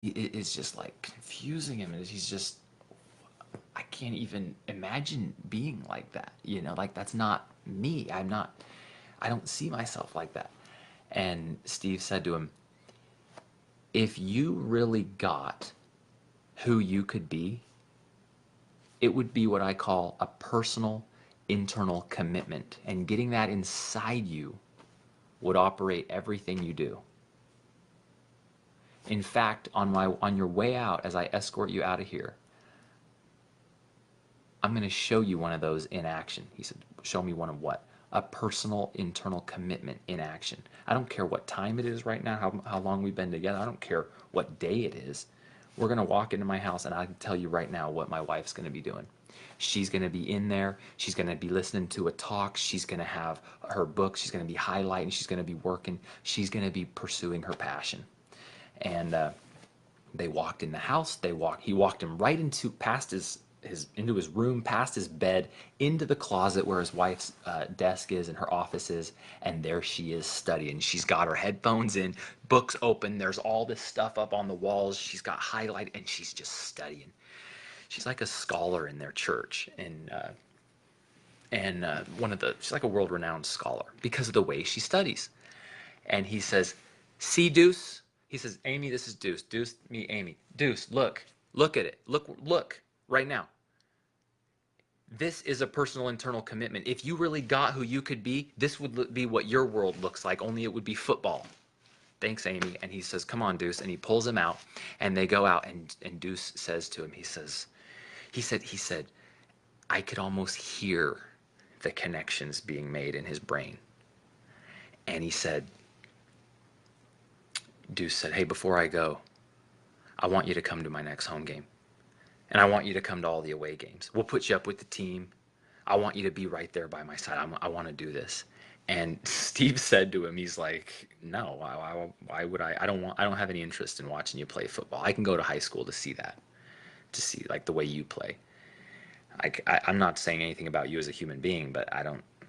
it's just like confusing him. And he's just, I can't even imagine being like that. Like that's not me. I don't see myself like that. And Steve said to him, if you really got who you could be, it would be what I call a personal internal commitment. And getting that inside you would operate everything you do. In fact, on your way out, as I escort you out of here, I'm going to show you one of those in action. He said, show me one of what? A personal internal commitment in action. I don't care what time it is right now, how long we've been together. I don't care what day it is. We're going to walk into my house, and I can tell you right now what my wife's going to be doing. She's going to be in there. She's going to be listening to a talk. She's going to have her book. She's going to be highlighting. She's going to be working. She's going to be pursuing her passion. And they walked in the house. He walked him right into past into his room, past his bed, into the closet where his wife's desk is and her office is, and there she is studying. She's got her headphones in, books open. There's all this stuff up on the walls. She's got highlight, and she's just studying. She's like a scholar in their church, and she's like a world-renowned scholar because of the way she studies. And he says, "See, Deuce." He says, "Amy, this is Deuce. Deuce, me, Amy. Deuce, look at it. Look right now. This is a personal internal commitment. If you really got who you could be, this would be what your world looks like, only it would be football." "Thanks, Amy." And he says, "Come on, Deuce." And he pulls him out, and they go out, and Deuce says to him, he said, I could almost hear the connections being made in his brain. And Deuce said, "Hey, before I go, I want you to come to my next home game. And I want you to come to all the away games. We'll put you up with the team. I want you to be right there by my side. I want to do this." And Steve said to him, he's like, "No, why would I? I don't have any interest in watching you play football. I can go to high school to see that, to see like the way you play. I'm not saying anything about you as a human being, but I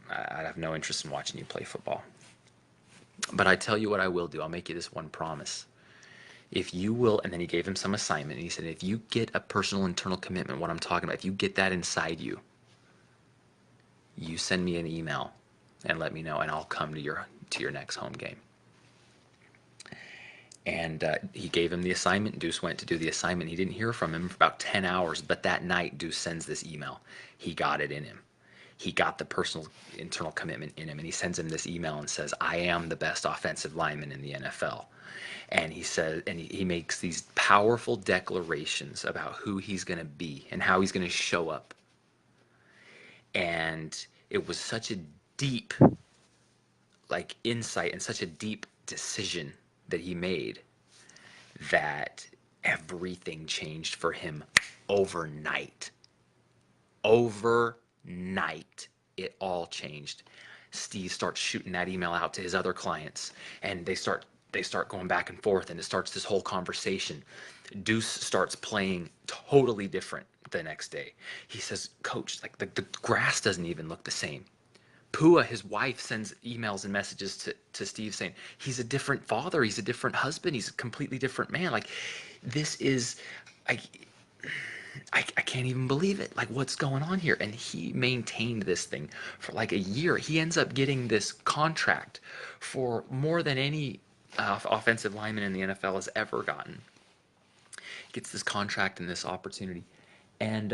have no interest in watching you play football. But I tell you what I will do. I'll make you this one promise. If you will," and then he gave him some assignment, and he said, "If you get a personal internal commitment, what I'm talking about, if you get that inside you, you send me an email and let me know, and I'll come to your next home game." And he gave him the assignment. Deuce went to do the assignment. He didn't hear from him for about 10 hours, but that night, Deuce sends this email. He got it in him. He got the personal internal commitment in him, and he sends him this email and says, "I am the best offensive lineman in the NFL." And he says, and he makes these powerful declarations about who he's going to be and how he's going to show up. And it was such a deep like insight and such a deep decision that he made that everything changed for him overnight. Overnight, it all changed. Steve starts shooting that email out to his other clients, and they start going back and forth, and it starts this whole conversation. Deuce starts playing totally different the next day. He says, "Coach, like the grass doesn't even look the same." Pua, his wife, sends emails and messages to Steve saying, "He's a different father. He's a different husband. He's a completely different man." Like, this is, I, I can't even believe it. Like, what's going on here? And he maintained this thing for like a year. He ends up getting this contract for more than any offensive lineman in the NFL has ever gotten. Gets this contract and this opportunity. And,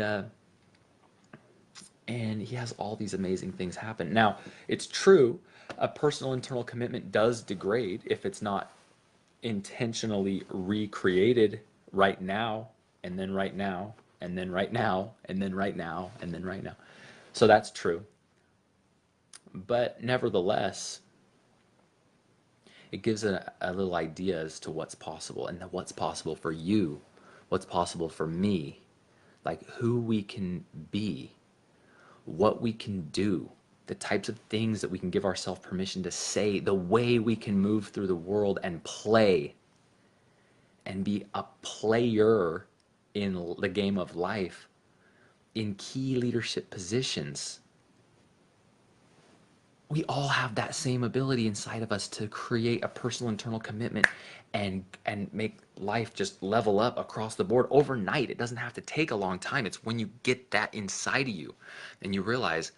and he has all these amazing things happen. Now, it's true, a personal internal commitment does degrade if it's not intentionally recreated right now, and then right now, and then right now, and then right now, and then right now. So that's true. But nevertheless, it gives a little idea as to what's possible, and what's possible for you, what's possible for me, like who we can be, what we can do, the types of things that we can give ourselves permission to say, the way we can move through the world and play and be a player in the game of life in key leadership positions. We all have that same ability inside of us to create a personal internal commitment and make life just level up across the board overnight. It doesn't have to take a long time. It's when you get that inside of you and you realize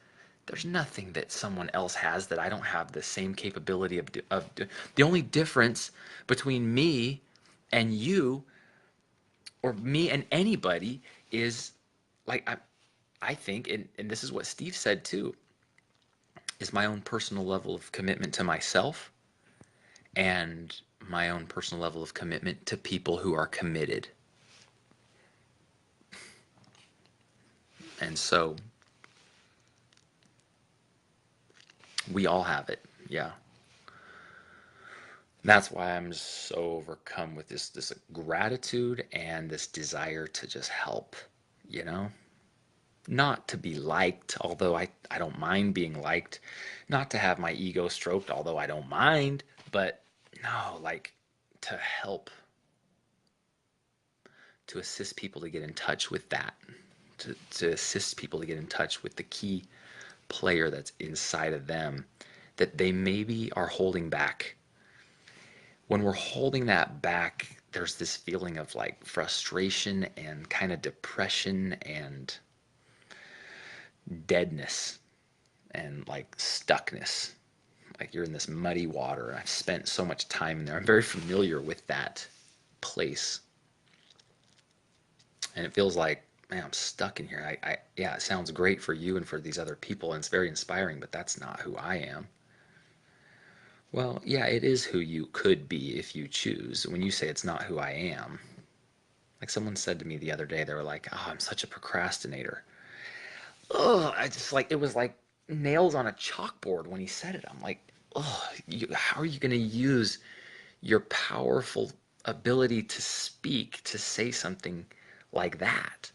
there's nothing that someone else has that I don't have the same capability of. The only difference between me and you, or me and anybody, is like I think, and this is what Steve said too, is my own personal level of commitment to myself and my own personal level of commitment to people who are committed. And so we all have it. Yeah. That's why I'm so overcome with this gratitude and this desire to just help, you know? Not to be liked, although I don't mind being liked. Not to have my ego stroked, although I don't mind. But no, like to help, to assist people to get in touch with that, to assist people to get in touch with the key player that's inside of them that they maybe are holding back. When we're holding that back, there's this feeling of like frustration and kind of depression and deadness and like stuckness. Like you're in this muddy water. I've spent so much time in there. I'm very familiar with that place. And it feels like, man, I'm stuck in here. Yeah, it sounds great for you and for these other people, and it's very inspiring, but that's not who I am. Well, yeah, it is who you could be if you choose. When you say it's not who I am, like someone said to me the other day, they were like, "Oh, I'm such a procrastinator." Oh, I just like it was like nails on a chalkboard when he said it. I'm like, oh, how are you going to use your powerful ability to speak to say something like that?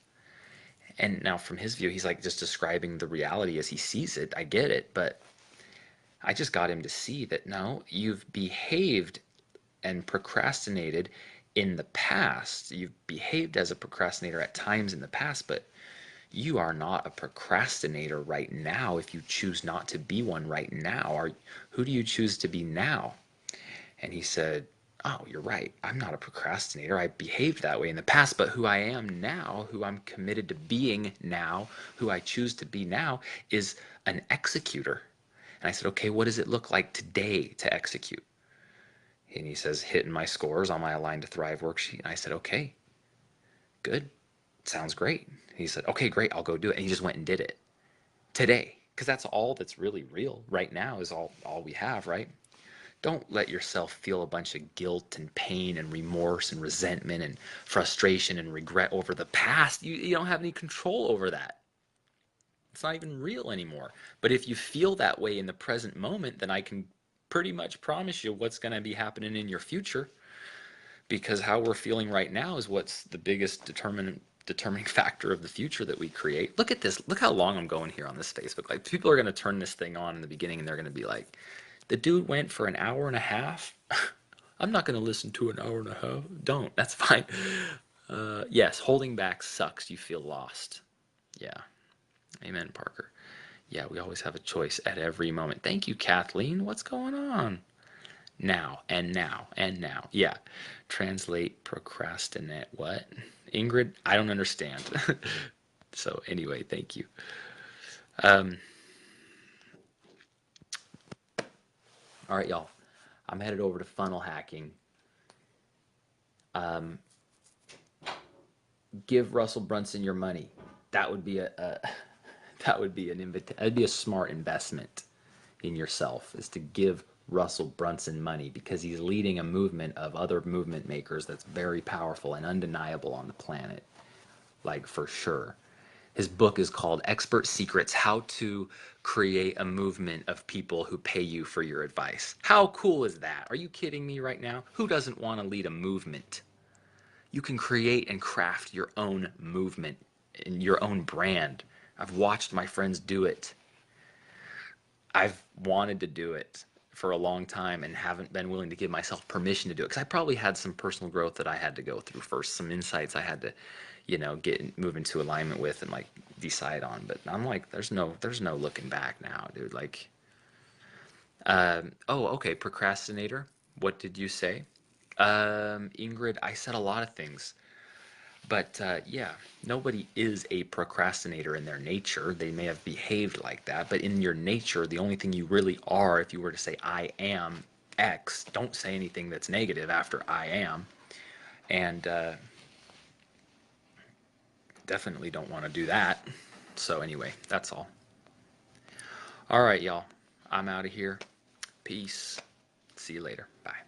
And now, from his view, he's like just describing the reality as he sees it. I get it, but I just got him to see that no, you've behaved and procrastinated in the past. You've behaved as a procrastinator at times in the past, but you are not a procrastinator right now if you choose not to be one right now. Or who do you choose to be now? And he said, oh, you're right. I'm not a procrastinator. I behaved that way in the past, but who I am now, who I'm committed to being now, who I choose to be now, is an executor. And I said, okay, what does it look like today to execute? And he says, hitting my scores on my Align to Thrive worksheet. And I said, okay, good. Sounds great. He said, okay, great. I'll go do it. And he just went and did it today. Because that's all that's really real right now is all we have, right? Don't let yourself feel a bunch of guilt and pain and remorse and resentment and frustration and regret over the past. You don't have any control over that. It's not even real anymore. But if you feel that way in the present moment, then I can pretty much promise you what's going to be happening in your future, because how we're feeling right now is what's the biggest determining factor of the future that we create. Look at this. Look how long I'm going here on this Facebook. Like people are going to turn this thing on in the beginning and they're going to be like, the dude went for an hour and a half. I'm not going to listen to an hour and a half. Don't. That's fine. Yes, holding back sucks. You feel lost. Yeah. Amen, Parker. Yeah, we always have a choice at every moment. Thank you, Kathleen. What's going on? Now, and now, and now. Yeah. Translate procrastinate. What? Ingrid, I don't understand. So, anyway, thank you. Um, all right, y'all. I'm headed over to funnel hacking. Um, give Russell Brunson your money. That would be a that would be that'd be a smart investment in yourself, is to give Russell Brunson money, because he's leading a movement of other movement makers that's very powerful and undeniable on the planet, like for sure. His book is called Expert Secrets: How to Create a Movement of People Who Pay You for Your Advice. How cool is that? Are you kidding me right now? Who doesn't want to lead a movement? You can create and craft your own movement and your own brand. I've watched my friends do it. I've wanted to do it for a long time and haven't been willing to give myself permission to do it, because I probably had some personal growth that I had to go through first, some insights I had to, move into alignment with and like decide on. But I'm like, there's no looking back now, dude. Like, oh, okay, procrastinator. What did you say? Ingrid, I said a lot of things. But yeah, nobody is a procrastinator in their nature. They may have behaved like that, but in your nature, the only thing you really are, if you were to say, I am X, don't say anything that's negative after I am. And definitely don't want to do that. So, anyway, that's all. All right, y'all. I'm out of here. Peace. See you later. Bye.